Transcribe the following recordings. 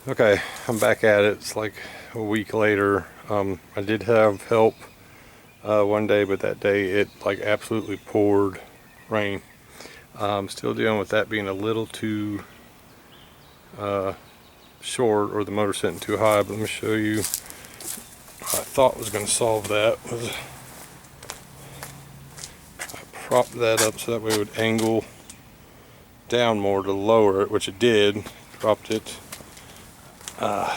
Okay, I'm back at it. It's like a week later. I did have help one day, but that day it like absolutely poured rain. I'm still dealing with that being a little too short, or the motor sitting too high. But let me show you what I thought was going to solve that. Was I propped that up so that way it would angle down more to lower it, which it did. Dropped it. I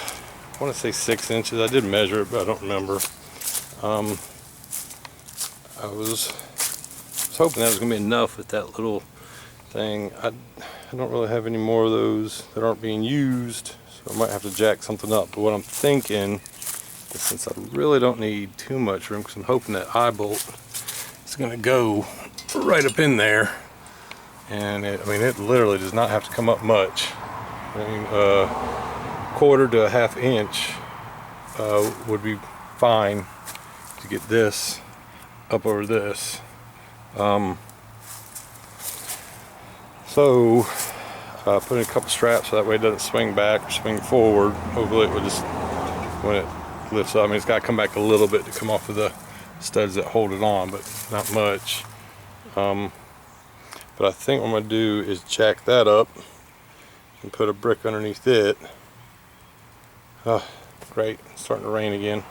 want to say 6 inches. I did measure it, but I don't remember. I was hoping that was going to be enough with that little thing. I don't really have any more of those that aren't being used, so I might have to jack something up. But what I'm thinking is, since I really don't need too much room, because I'm hoping that eye bolt is going to go right up in there, and it literally does not have to come up much. Quarter to a half inch would be fine to get this up over this. So put in a couple straps so that way it doesn't swing back or swing forward. Hopefully it will just, when it lifts up, it's got to come back a little bit to come off of the studs that hold it on, but not much. But I think what I'm going to do is jack that up and put a brick underneath it. Great, it's starting to rain again.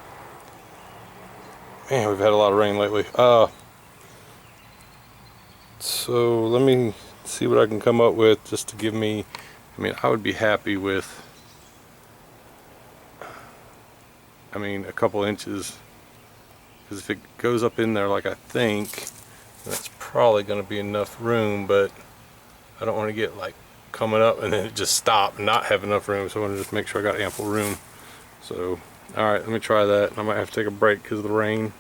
Man, we've had a lot of rain lately. So let me see what I can come up with just to give me, I would be happy with, a couple inches, because if it goes up in there like I think, that's probably going to be enough room, but I don't want to get like coming up and then it just stop and not have enough room, so I want to just make sure I got ample room. So, alright, let me try that. I might have to take a break because of the rain.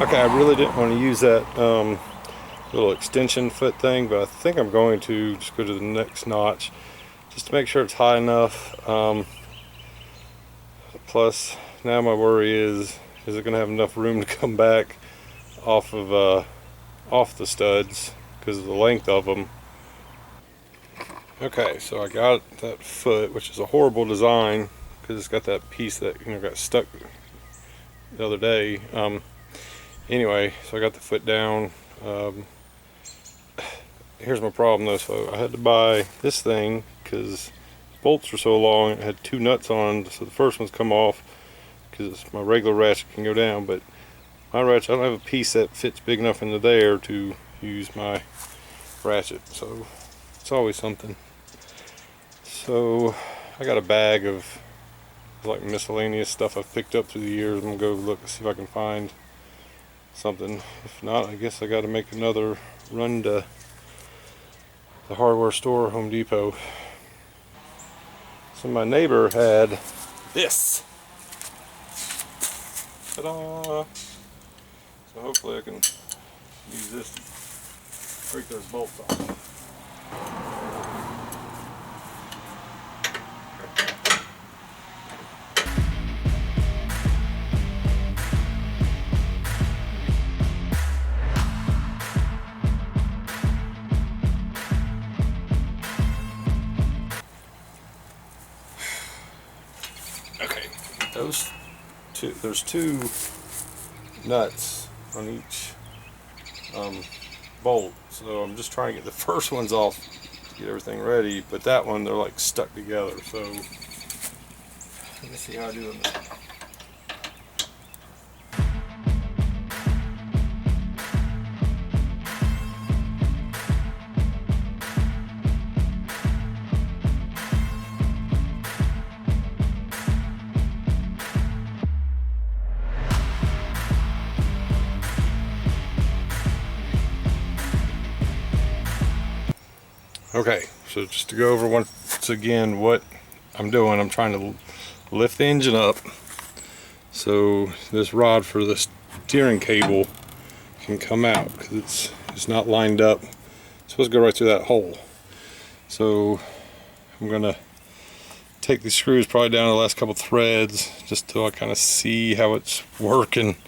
Okay, I really didn't want to use that little extension foot thing, but I think I'm going to just go to the next notch just to make sure it's high enough. Plus, now my worry is it going to have enough room to come back off of off the studs because of the length of them. Okay, so I got that foot, which is a horrible design because it's got that piece that got stuck the other day. Anyway, so I got the foot down. Here's my problem though. So I had to buy this thing because bolts were so long. It had two nuts on, so the first one's come off because my regular ratchet can go down, but my ratchet, I don't have a piece that fits big enough into there to use my ratchet, so it's always something. So I got a bag of like miscellaneous stuff I've picked up through the years. I'm gonna go look and see if I can find something. If not, I guess I got to make another run to the hardware store, Home Depot. So my neighbor had this. Ta-da! So hopefully I can use this to break those bolts off. There's two nuts on each bolt, so I'm just trying to get the first ones off to get everything ready, but that one they're like stuck together, so let me see how I do it. Okay, so just to go over once again what I'm doing, I'm trying to lift the engine up so this rod for the steering cable can come out, because it's not lined up. It's supposed to go right through that hole. So I'm gonna take these screws probably down to the last couple threads just till I kind of see how it's working.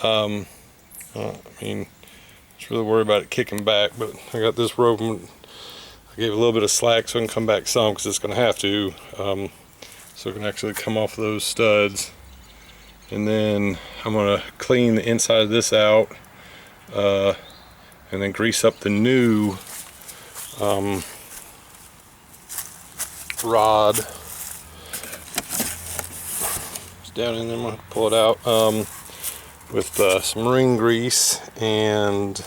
I mean, just really worry about it kicking back, but I got this rope. I gave it a little bit of slack so it can come back some, because it's going to have to, so it can actually come off those studs. And then I'm going to clean the inside of this out, and then grease up the new rod. It's down in there. I'm going to pull it out with some ring grease, and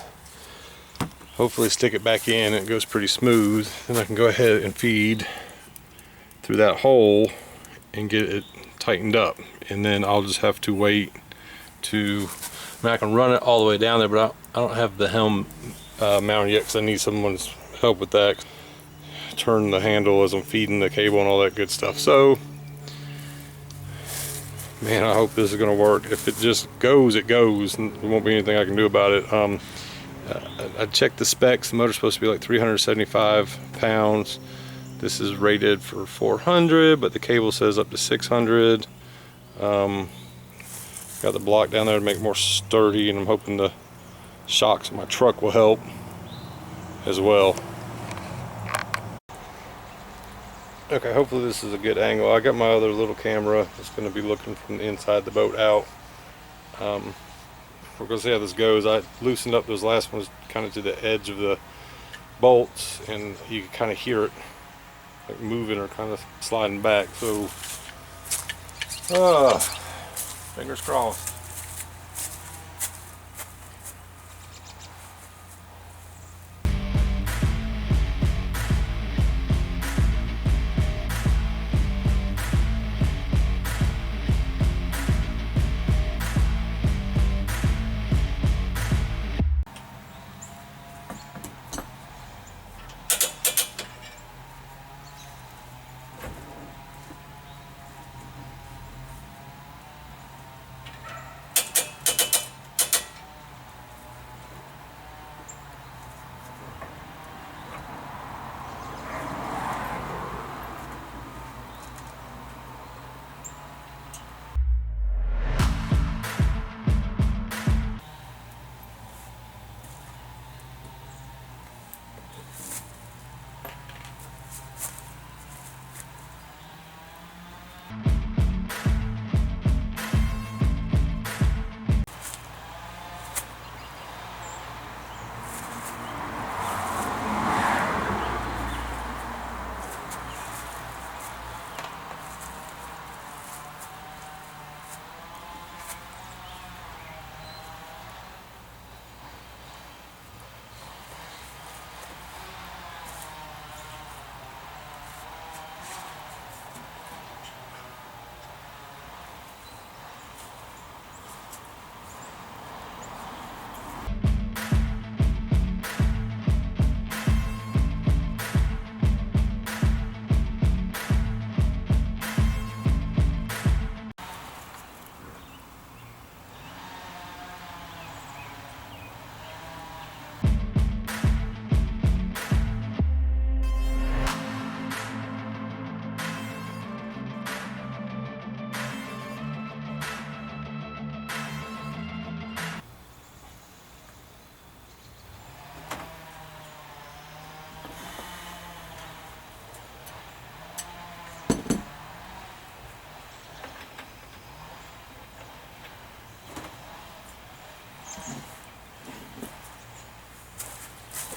hopefully stick it back in and it goes pretty smooth. Then I can go ahead and feed through that hole and get it tightened up. And then I'll just have to wait to, I mean, I can run it all the way down there, but I don't have the helm mounted yet because I need someone's help with that. Turn the handle as I'm feeding the cable and all that good stuff. So, man, I hope this is gonna work. If it just goes, it goes, and there won't be anything I can do about it. I checked the specs. The motor's supposed to be like 375 pounds. This is rated for 400, but the cable says up to 600. Got the block down there to make it more sturdy, and I'm hoping the shocks of my truck will help as well. Okay, hopefully this is a good angle. I got my other little camera that's going to be looking from the inside the boat out. We're going to see how this goes. I loosened up those last ones kind of to the edge of the bolts, and you can kind of hear it like moving or kind of sliding back. So, fingers crossed.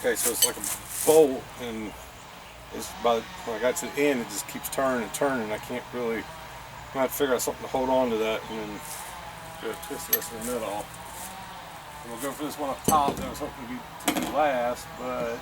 Okay, so it's like a bolt, and it's when I got to the end, it just keeps turning and turning. I can't really, I might have to figure out something to hold on to that, and then twist the rest of the nut off. And we'll go for this one up top that I was hoping to be last, but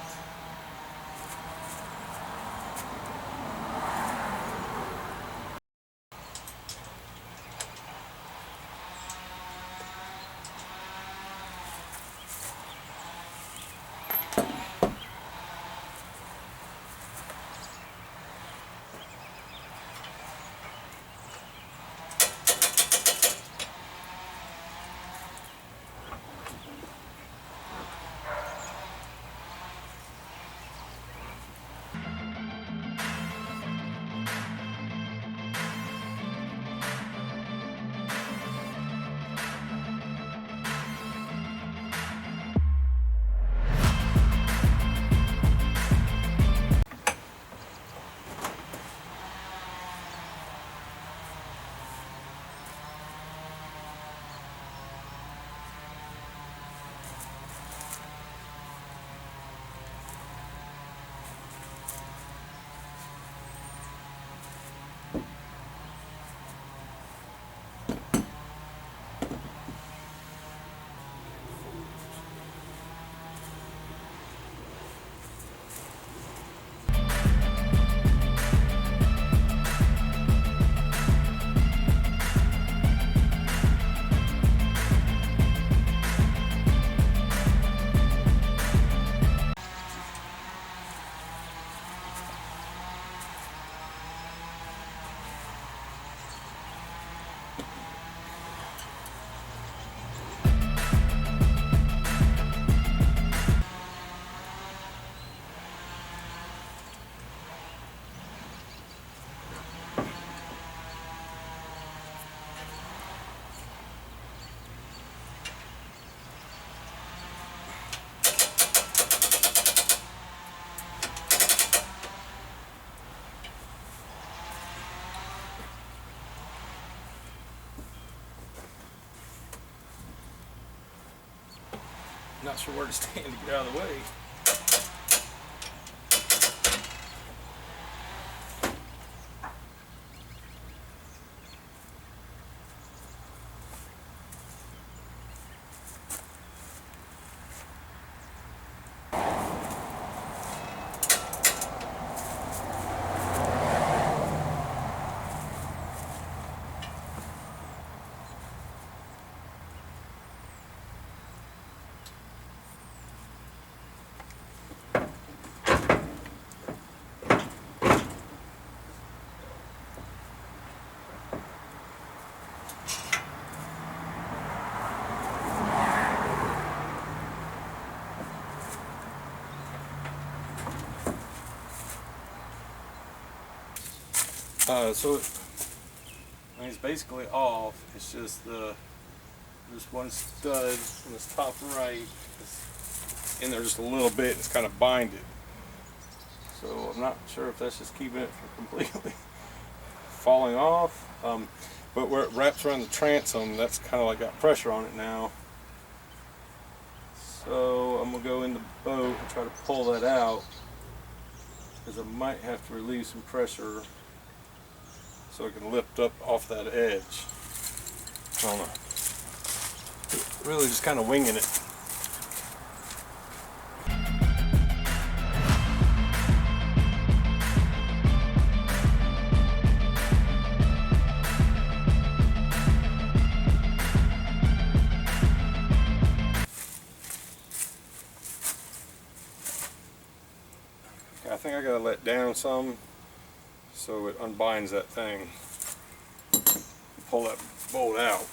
Not sure where to stand to get out of the way. It's basically off. It's just there's one stud on this top right. It's in there just a little bit. It's kind of binded. So I'm not sure if that's just keeping it from completely falling off. But where it wraps around the transom, that's kind of like got pressure on it now. So I'm gonna go in the boat and try to pull that out, because I might have to relieve some pressure so I can lift up off that edge. I don't know. Really just kind of winging it. Okay, I think I gotta let down some so it unbinds that thing. Pull that bolt out.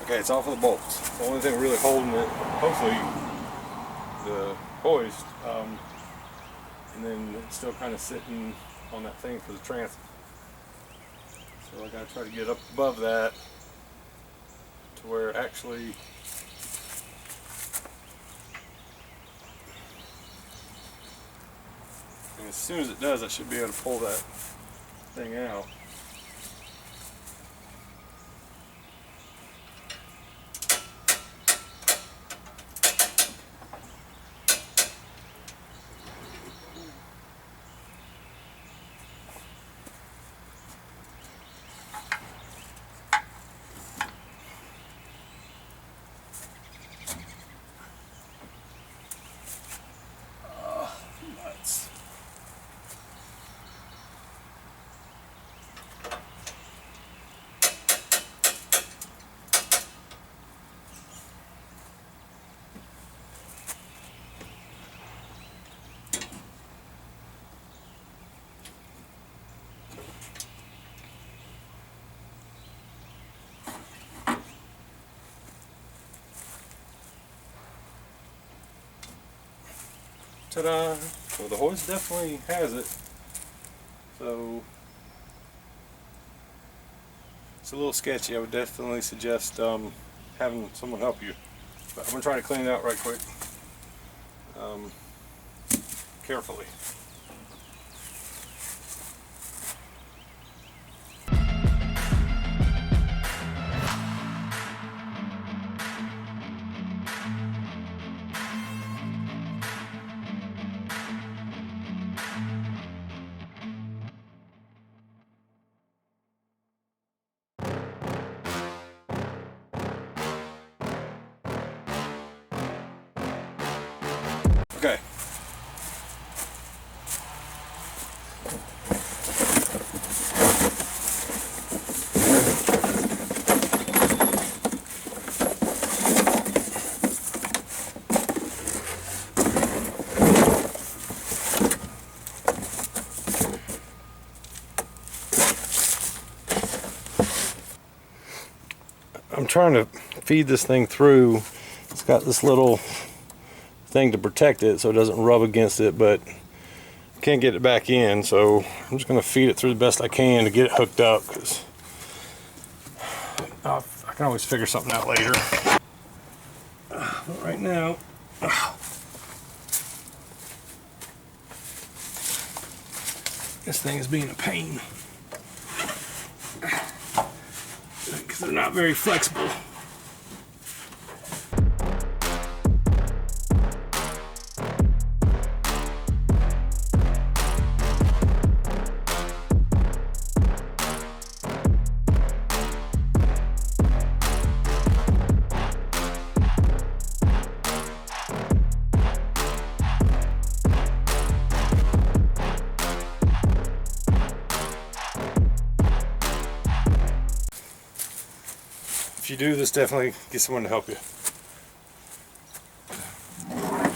Okay, it's off of the bolts. The only thing really holding it, hopefully, the hoist, and then it's still kind of sitting on that thing for the transom. So I gotta try to get up above that to where it actually and as soon as it does, I should be able to pull that thing out. Ta-da! Well, the hoist definitely has it. So it's a little sketchy. I would definitely suggest having someone help you. But I'm gonna try to clean it out right quick, carefully. Okay. trying to feed this thing through. It's got this little thing to protect it so it doesn't rub against it, but can't get it back in, so I'm just going to feed it through the best I can to get it hooked up, because I can always figure something out later. But right now, this thing is being a pain because they're not very flexible. If you do this, definitely get someone to help you. I'm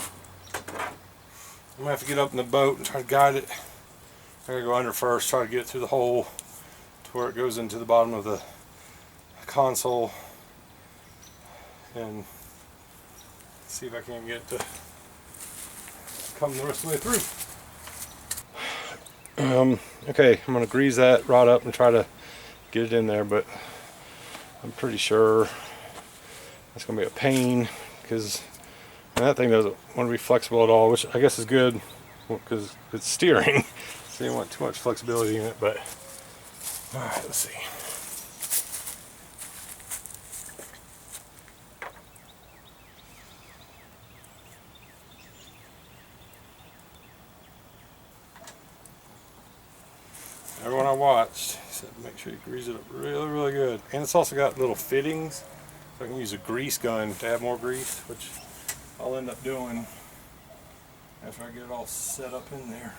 gonna have to get up in the boat and try to guide it. I'm gonna go under first, try to get it through the hole to where it goes into the bottom of the console, and see if I can get it to come the rest of the way through. Okay, I'm gonna grease that rod up and try to get it in there, but I'm pretty sure it's going to be a pain, because that thing doesn't want to be flexible at all, which I guess is good because it's steering, so you don't want too much flexibility in it. But alright, let's see. Everyone I watched said make sure you grease it up really good. And it's also got little fittings, so I can use a grease gun to add more grease, which I'll end up doing after I get it all set up in there.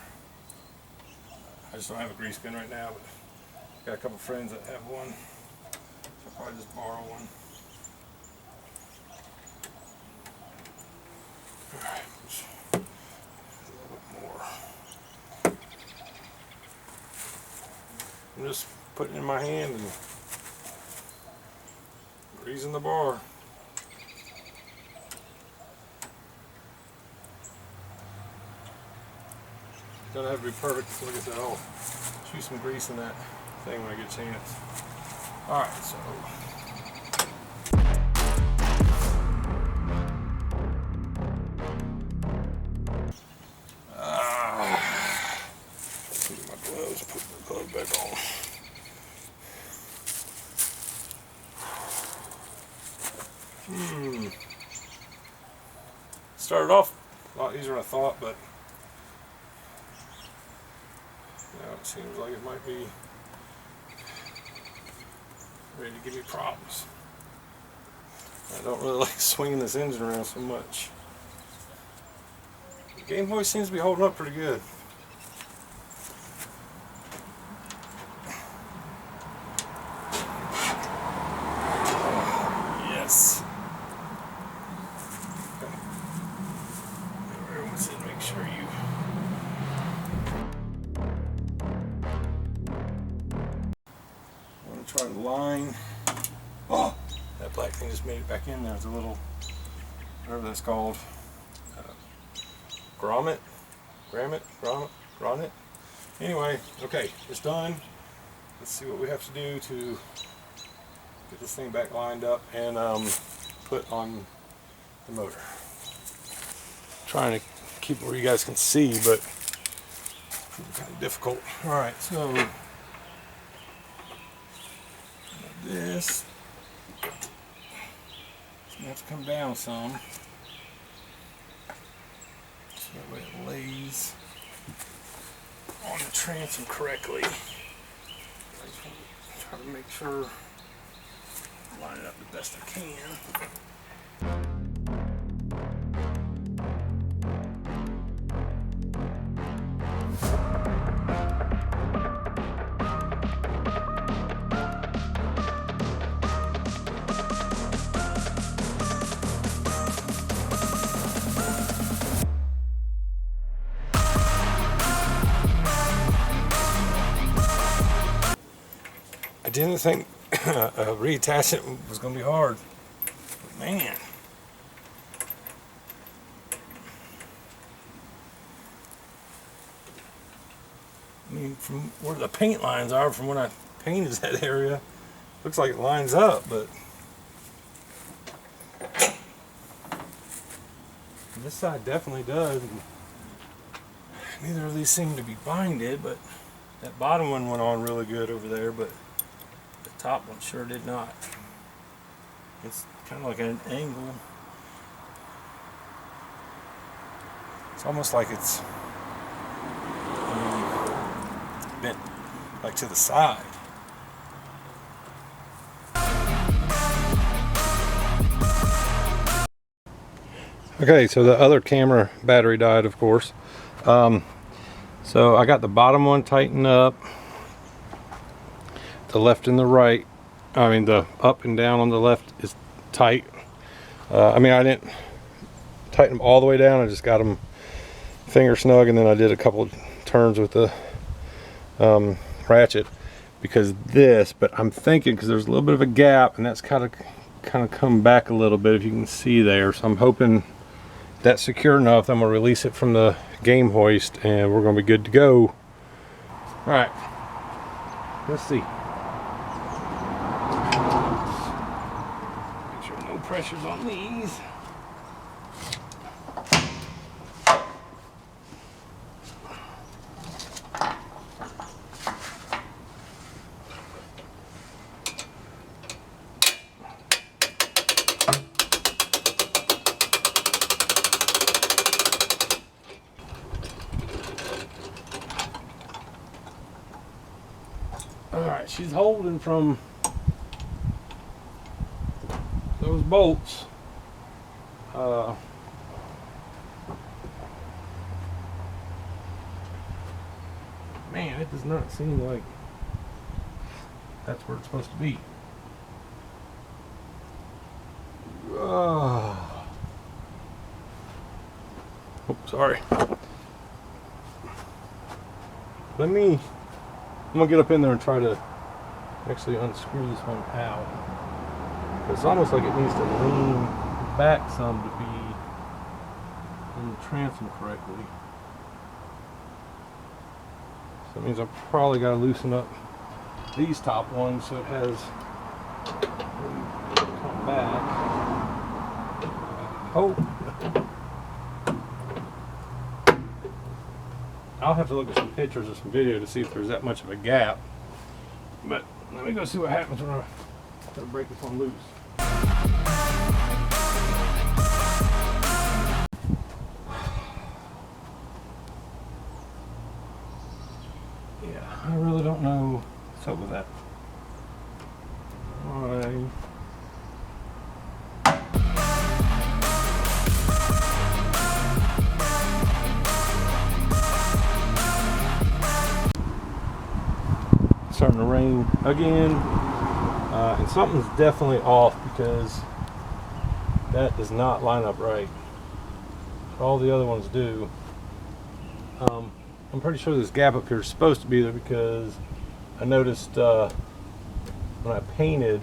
I just don't have a grease gun right now, but I've got a couple friends that have one, so I'll probably just borrow one. Alright, a little bit more. I'm just putting it in my hand and greasing the bar. Doesn't have to be perfect, so look at that. I'll shoot some grease in that thing when I get a chance. Alright, so get my gloves, put my glove back on. Started off a lot easier than I thought, but now it seems like it might be ready to give me problems. I don't really like swinging this engine around so much. The Game Hoist seems to be holding up pretty good. Yes. Everyone said make sure you want to try the line. Oh, that black thing just made it back in there. It's a little, whatever that's called, grommet. Anyway, okay, it's done. Let's see what we have to do to get this thing back lined up and put on the motor. Trying to keep it where you guys can see, but it's kind of difficult. Alright, so this is going to have to come down some, so that way it lays on the transom correctly. I just want to try to make sure I line it up the best I can. I didn't think reattach it was going to be hard. But man. I mean, from where the paint lines are, from when I painted that area, looks like it lines up, but this side definitely does. Neither of these seem to be binded, but that bottom one went on really good over there, but the top one sure did not. It's kind of like an angle. It's almost like it's bent like to the side. Okay, so the other camera battery died, of course. So I got the bottom one tightened up, the left and the right, I mean the up and down on the left is tight. I mean, I didn't tighten them all the way down, I just got them finger snug, and then I did a couple of turns with the ratchet because this, but I'm thinking because there's a little bit of a gap and that's kind of come back a little bit, if you can see there, so I'm hoping that's secure enough. I'm gonna release it from the game hoist and we're gonna be good to go. All right, let's see. Make sure no pressure's on these. Alright, she's holding from those bolts. Man, it does not seem like that's where it's supposed to be. Oh, sorry. I'm gonna get up in there and try to actually unscrew this one out. It's almost like it needs to lean back some to be in the transom correctly. So that means I've probably got to loosen up these top ones so it has come back. Oh, I'll have to look at some pictures or some video to see if there's that much of a gap. But let me go see what happens when I try to break this one loose. Yeah, I really don't know what's up with that. Starting to rain again, and something's definitely off because that does not line up right. All the other ones do. I'm pretty sure this gap up here is supposed to be there because I noticed when I painted,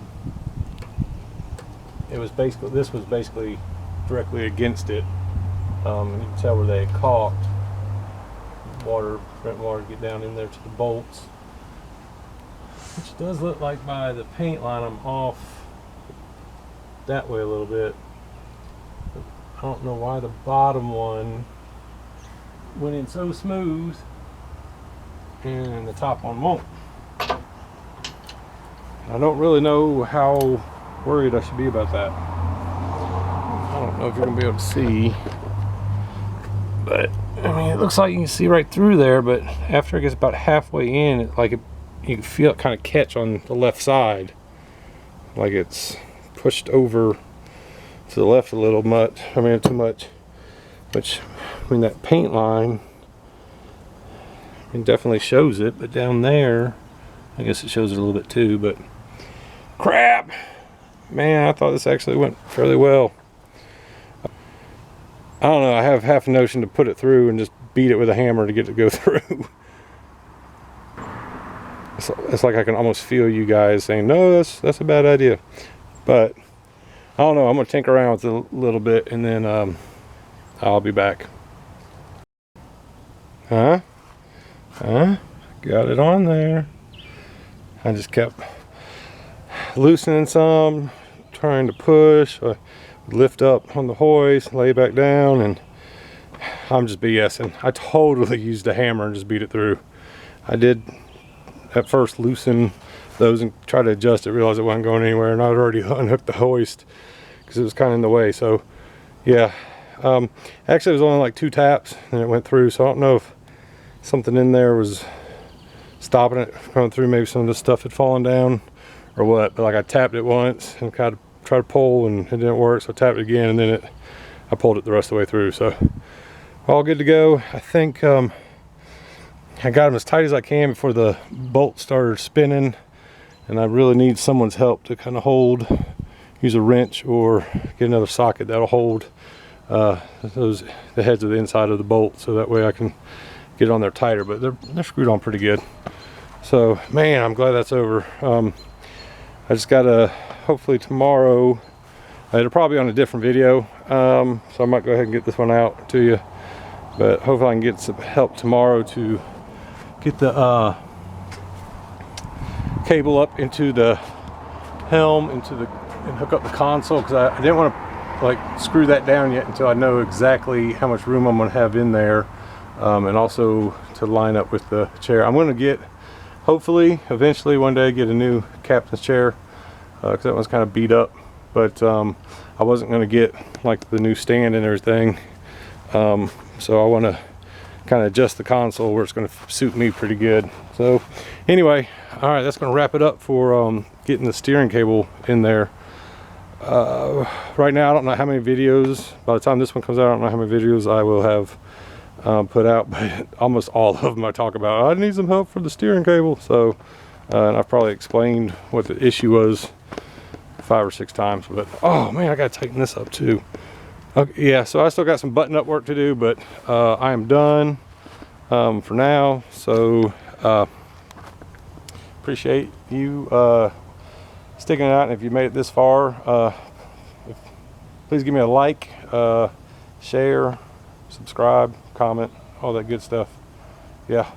this was basically directly against it. And you can tell where they had caulked. Prevent water to get down in there to the bolts. Which does look like by the paint line I'm off that way a little bit. I don't know why the bottom one went in so smooth and the top one won't. I don't really know how worried I should be about that. I don't know if you're gonna be able to see, but I mean, it looks like you can see right through there, but after it gets about halfway in, you can feel it kind of catch on the left side, like it's pushed over to the left a little much. I mean, too much. Which, I mean, that paint line, it definitely shows it, but down there, I guess it shows it a little bit too. But crap, man, I thought this actually went fairly well. I don't know. I have half a notion to put it through and just beat it with a hammer to get it to go through. It's like I can almost feel you guys saying, no, that's a bad idea. But I don't know, I'm gonna tinker around with it a little bit, and then I'll be back. Huh? Got it on there. I just kept loosening some, trying to push. I lift up on the hoist, lay back down, and I'm just BSing. I totally used a hammer and just beat it through. I did at first loosen those and try to adjust it, realized it wasn't going anywhere, and I'd already unhooked the hoist because it was kind of in the way. So yeah, actually it was only like 2 taps and it went through, so I don't know if something in there was stopping it going through. Maybe some of the stuff had fallen down or what, but like I tapped it once and kind of tried to pull and it didn't work, so I tapped it again, and then I pulled it the rest of the way through. So all good to go. I think I got them as tight as I can before the bolt started spinning, and I really need someone's help to kind of use a wrench or get another socket that'll hold the heads of the inside of the bolt, so that way I can get it on there tighter. But they're screwed on pretty good. So man, I'm glad that's over. I just gotta, hopefully tomorrow, it'll probably be on a different video, so I might go ahead and get this one out to you, but hopefully I can get some help tomorrow to get the cable up into the helm, and hook up the console, because I didn't want to like screw that down yet until I know exactly how much room I'm going to have in there, and also to line up with the chair. I'm going to get, hopefully eventually one day, get a new captain's chair, because that one's kind of beat up, but I wasn't going to get like the new stand and everything, so I want to kind of adjust the console where it's going to suit me pretty good. So anyway, all right, that's going to wrap it up for getting the steering cable in there. Right now I don't know how many videos, by the time this one comes out, I don't know how many videos I will have put out, but almost all of them I talk about, I need some help for the steering cable. So and I've probably explained what the issue was 5 or 6 times, but oh man, I gotta tighten this up too. Okay, yeah, so I still got some button up work to do, but I am done for now. So appreciate you sticking it out, and if you made it this far, please give me a like, share, subscribe, comment, all that good stuff. Yeah,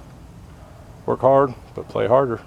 work hard but play harder.